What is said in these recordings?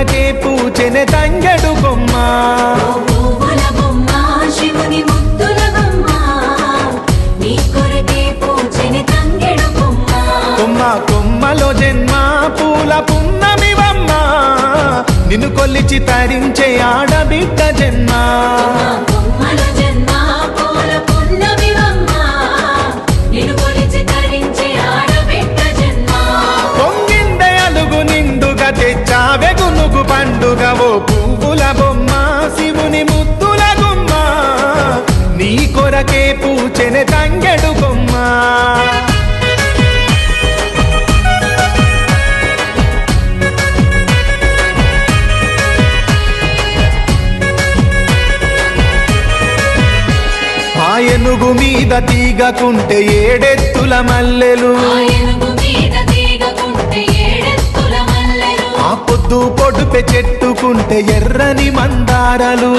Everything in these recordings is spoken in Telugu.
కొరకే పూచెనే తంగెడు కొమ్మ పువ్వుల బొమ్మ శివుని ముద్దుల బొమ్మ నీ కొరకే పూచెనే తంగెడు కొమ్మ కొమ్మ కొమ్మలో జన్మ పూల పున్నమివమ్మ నిన్ను కొలిచి తరించే ఆడబిడ్డ జన్మ కొమ్మల జన్మ పూల పున్నమివమ్మ నిన్ను కొలిచి తరించే ఆడబిడ్డ జన్మ పొంగిందే అలుగు నిండుగా తెచ్చావె గునుగు పండుగ ఓ పువ్వుల బొమ్మ శివుని ముద్దుల గుమ్మ నీ కొరకే పూచెనే తంగెడు కొమ్మ ఏనుగు మీద తీగకుంటే ఏడెత్తుల మల్లెలు ఆ పొద్దు పొడుపె చెట్టుకుంటే ఎర్రని మందారలు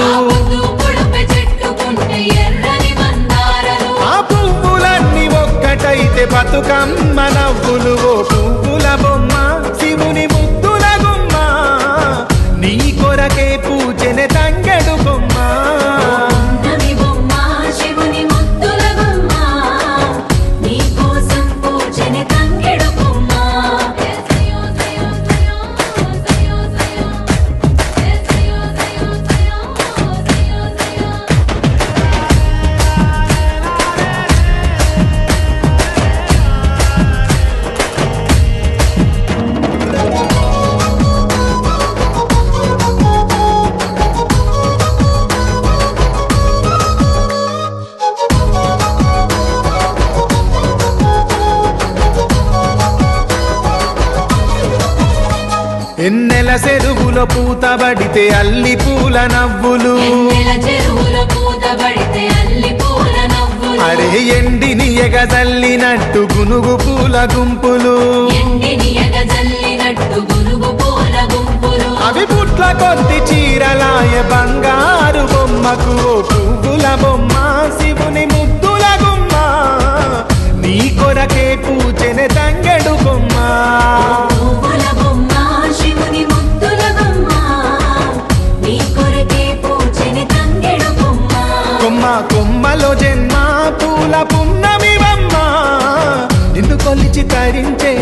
ఆ పువ్వులన్నీ ఒక్కటైతే బతుకమ్మ నవ్వులు ఓ పువ్వుల బొమ్మ శివుని ముద్దుల గుమ్మ నీ కొరకే పూచెనే తంగెడు కొమ్మ ఎన్నెల చెరువులో పూతబడితే అల్లి పూల నవ్వులు అరే ఎండిని ఎగజల్లినట్టు గునుగు పూల గుంపులు అవి పుట్ల కొద్ది చీరలాయ బంగారు బొమ్మకు ఓ పువ్వుల బొమ్మ శివుని ముద్దుల గుమ్మ నీ కొరకే పూచెనే తంగెడు కొమ్మ కొమ్మ కొమ్మలో జన్మ పూల పున్నమివమ్మ నిన్ను కొలిచి తరించే